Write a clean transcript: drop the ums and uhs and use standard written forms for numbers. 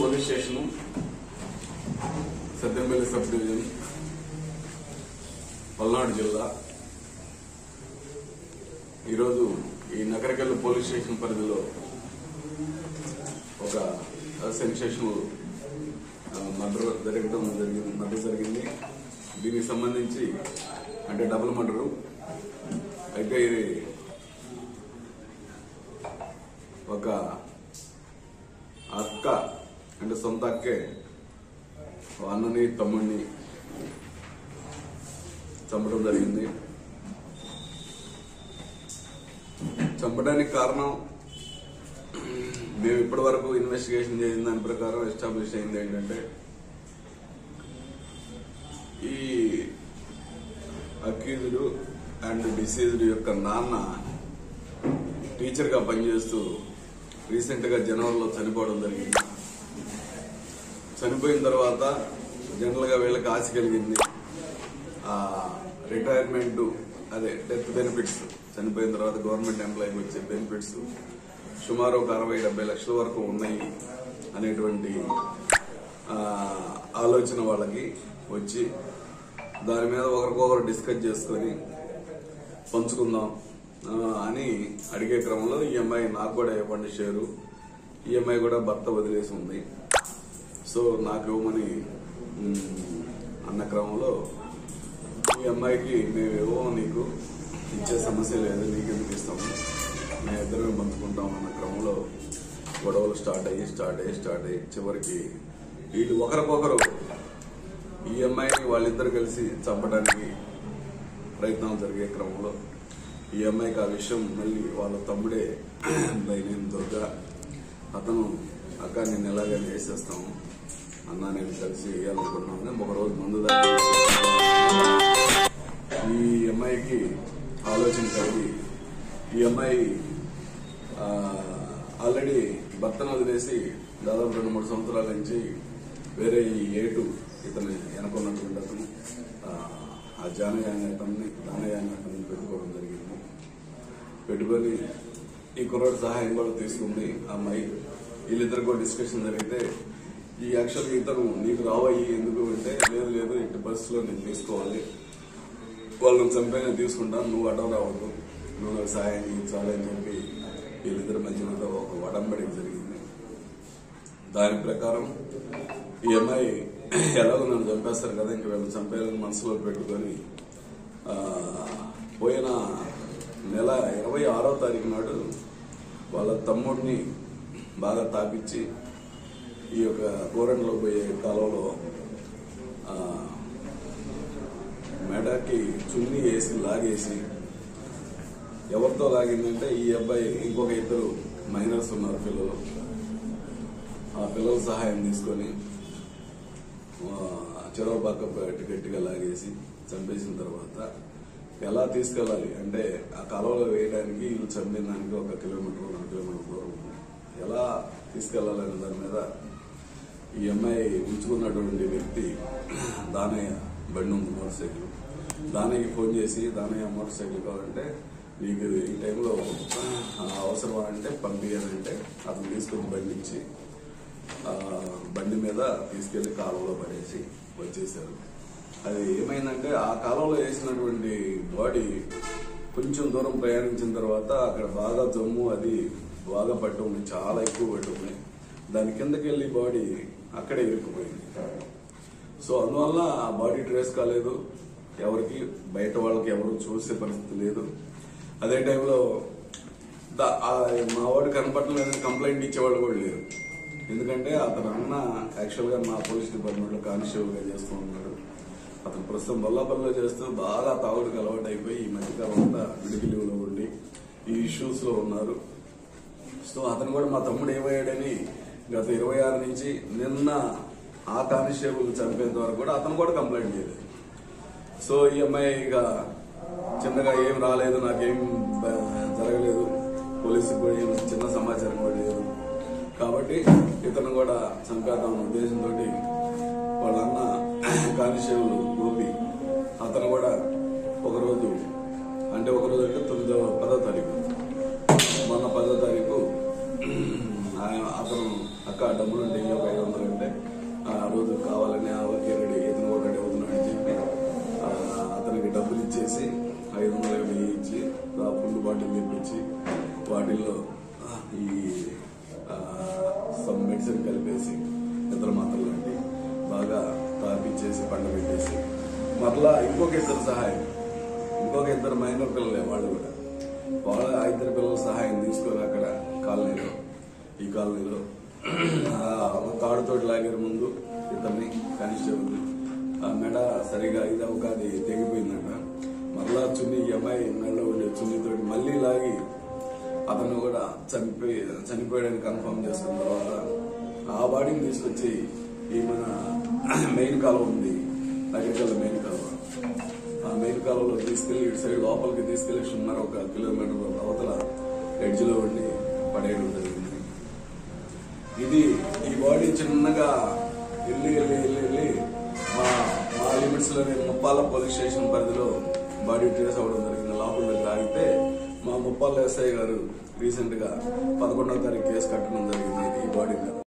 Police station Sattenapalli sub division Palnadu జిల్లా ఈరోజు ఈ నకరికల్లు పోలీస్ స్టేషన్ పరిధిలో ఒక సెన్సేషనల్ మర్డర్ జరిగింది. దీనికి సంబంధించి అంటే డబుల్ మర్డరు. అయితే ఇది ఒక అక్క అంటే సొంత అక్కే అన్నని తమ్ముడిని చంపడం జరిగింది. చంపడానికి కారణం మేము ఇప్పటి వరకు ఇన్వెస్టిగేషన్ చేసిన దాని ప్రకారం ఎస్టాబ్లిష్ అయింది ఏంటంటే ఈ అక్యూజ్డ్ అండ్ డిసీజ్డ్ యొక్క నాన్న టీచర్ గా పనిచేస్తూ రీసెంట్ గా జనవరిలో చనిపోవడం జరిగింది. చనిపోయిన తర్వాత జనరల్ గా వీళ్ళకి ఆశ కలిగింది రిటైర్మెంట్ అదే డెత్ బెనిఫిట్స్, చనిపోయిన తర్వాత గవర్నమెంట్ ఎంప్లాయీకి వచ్చే బెనిఫిట్స్ సుమారు ఒక 60-70 లక్షల వరకు ఉన్నాయి అనేటువంటి ఆలోచన వాళ్ళకి వచ్చి దాని మీద ఒకరికొకరు డిస్కస్ చేసుకొని పంచుకుందాం అని అడిగే క్రమంలో ఈ అమ్మాయి నాకు కూడా ఇవ్వండి షేరు, ఈ అమ్మాయి కూడా భర్త వదిలేసి ఉంది, సో నాకు ఇవ్వమని అన్న క్రమంలో ఈ అమ్మాయికి మేము ఇవ్వము, నీకు ఇచ్చే సమస్య లేదు, నీకెందుకు ఇస్తాము, మేము ఇద్దరమే పంచుకుంటాం అన్న క్రమంలో గొడవలు స్టార్ట్ అయ్యి చివరికి వీళ్ళు ఒకరికొకరు ఈ అమ్మాయిని వాళ్ళిద్దరు కలిసి చంపడానికి ప్రయత్నాలు జరిగే క్రమంలో ఈ అమ్మాయికి ఆ విషయం మళ్ళీ వాళ్ళ తమ్ముడే నేను దుర్గా అతను అక్క నేను ఎలాగైనా వేసేస్తాము అన్న నేను కలిసి వేయాలనుకుంటున్నాను. ఒక రోజు ముందు ఈ అమ్మాయికి ఆలోచన కలిగి ఈ అమ్మాయి ఆల్రెడీ భర్తను వదిలేసి దాదాపు 2-3 సంవత్సరాల నుంచి వేరే ఈ ఏటు ఇతను వెనకున్నటువంటి అతను ఆ దానయ్య అతన్ని పెట్టుకోవడం జరిగింది. పెట్టుకొని ఈ కుర్రాడు సహాయం కూడా తీసుకుంది ఆ అమ్మాయి. వీళ్ళిద్దరు కూడా డిస్కషన్ జరిగితే ఈ యాక్చువల్గా ఇతను నీకు రావయ్యి ఎందుకు అంటే లేదు ఇటు బస్సులో నేను తీసుకోవాలి, వాళ్ళని చంపైనా తీసుకుంటాను, నువ్వు అడ్డం రావద్దు, నువ్వు నాకు సహాయం చేయించాలి అని చెప్పి వీళ్ళిద్దరి మధ్యలో ఒక వడంబడిక జరిగింది. దాని ప్రకారం ఈ అమ్మాయి ఎలాగో నన్ను చంపేస్తారు కదా ఇంక వీళ్ళని చంపేయాలని మనసులో పెట్టుకొని పోయిన నెల 26వ తారీఖు నాడు వాళ్ళ తమ్ముడిని బాగా తాపించి ఈ యొక్క కోరంలో పోయే కాలంలో మెడకి చున్నీ వేసి లాగేసి, ఎవరితో లాగిందంటే ఈ అబ్బాయి ఇంకొక 2 మైనర్స్ ఉన్నారు పిల్లలు, ఆ పిల్లల సహాయం తీసుకొని చెరవ పక్క గట్టిగా లాగేసి చంపేసిన తర్వాత ఎలా తీసుకెళ్ళాలి అంటే ఆ కాలువలో వేయడానికి వీళ్ళు చంపిన దానికి 1 కిలోమీటర్ 2 కిలోమీటర్ దూరం ఉంది, ఎలా తీసుకెళ్లాలనే దాని మీద ఈ అమ్మాయి ఉంచుకున్నటువంటి వ్యక్తి దానయ్య బండి ఉంది మోటార్ సైకిల్, దానయ్యకి ఫోన్ చేసి దానయ్య మోటార్ సైకిల్ కావాలంటే నీకు ఈ టైంలో అవసరమా అంటే పంపించాలంటే అతను తీసుకొని బండించి బండి మీద తీసుకెళ్లి కాలువలో పడేసి వచ్చేసారు. అది ఏమైందంటే ఆ కాలంలో వేసినటువంటి బాడీ కొంచెం దూరం ప్రయాణించిన తర్వాత అక్కడ బాగా జమ్ము అది బాగా పట్టి ఉంది, చాలా ఎక్కువ పట్టి ఉంది, దాని కిందకి వెళ్ళి బాడీ అక్కడే ఇరుక్కుపోయింది. సో అందువల్ల ఆ బాడీ ట్రేస్ కాలేదు, ఎవరికి బయట వాళ్ళకి ఎవరు చూసే పరిస్థితి లేదు. అదే టైంలో మా వాడు కనపడలేదని కంప్లైంట్ ఇచ్చేవాళ్ళు కూడా లేరు, ఎందుకంటే అతను అన్న యాక్చువల్ గా మా పోలీస్ డిపార్ట్మెంట్ లో కానిస్టేబుల్ గా చేస్తూ ఉన్నాడు. అతను ప్రస్తుతం బొల్లాపల్లిలో చేస్తూ బాగా తాగుడుకు అలవాటు అయిపోయి ఈ మధ్యకాలం అంతా విడికిలీవ్లో ఉండి ఈ ఇష్యూస్ లో ఉన్నారు. సో అతను కూడా మా తమ్ముడు ఏమయ్యాడని గత 26 నుంచి నిన్న ఆ కానిస్టేబుల్ చంపేంత వరకు కూడా అతను కూడా కంప్లైంట్ చేయలేదు. సో ఈ అమ్మాయి ఇక చిన్నగా ఏం రాలేదు, నాకేం జరగలేదు, పోలీసుకు కూడా ఏం చిన్న సమాచారం కూడా లేదు కాబట్టి ఇతను కూడా చంపేద్దాం ఉద్దేశంతో వాళ్ళ అన్న కానిస్టేబుల్ గోపి అతను కూడా ఒకరోజు అంటే 10వ తారీఖు మొన్న 10వ తారీఖు అతను అక్క డబ్బులుంటే ఒక 500 రోజు కావాలని ఆవకి రెడీ ఇతను కూడా రెడీ అవుతున్నాడు అని చెప్పి అతనికి డబ్బులు ఇచ్చేసి 500 ఇచ్చి ఫుల్ బాటిల్ తెప్పించి వాటిల్లో ఈ సమ్ మెడిసిన్ కలిపేసి నిద్ర మాత్రలు లాంటి బాగా తాపించేసి పండబెట్టేసి మరలా ఇంకొక ఇద్దరు మైనర్ పిల్లలే వాళ్ళు కూడా ఆ ఇద్దరు పిల్లల సహాయం తీసుకొని అక్కడ ఈ కాలనీలో తాడుతోటి లాగారు ముందు ఇతన్ని కానిస్టేబుల్ మెడ సరిగా ఇది అవకాది తెగిపోయిందంట. మరలా చున్నీ ఈ అమ్మాయి మెడలో ఉండే చున్నీతోటి మళ్లీ లాగి అతను కూడా చనిపోయాడని కన్ఫర్మ్ చేసుకున్న తర్వాత ఆ బాడీని తీసుకొచ్చి ఈ మన మెయిన్ కాలువ ఉంది, నగరికల్ మెయిన్ కాలువ, ఆ మెయిన్ కాలువలో తీసుకెళ్లి ఇటు సైడ్ లోపలికి తీసుకెళ్లి 1.5 కిలోమీటర్ అవతల ఎడ్జ్ లో ఉండి పడేయడం జరిగింది. ఈ బాడీ చిన్నగా వెళ్ళి మా లిమిట్స్ లోని ముప్పాల పోలీస్ స్టేషన్ పరిధిలో బాడీ ట్రేస్ అవ్వడం జరిగింది. లోపల తాగితే మా ముప్పాల ఎస్ఐ గారు రీసెంట్ గా 11వ తారీఖు కేసు కట్టడం జరిగింది ఈ బాడీ మీద.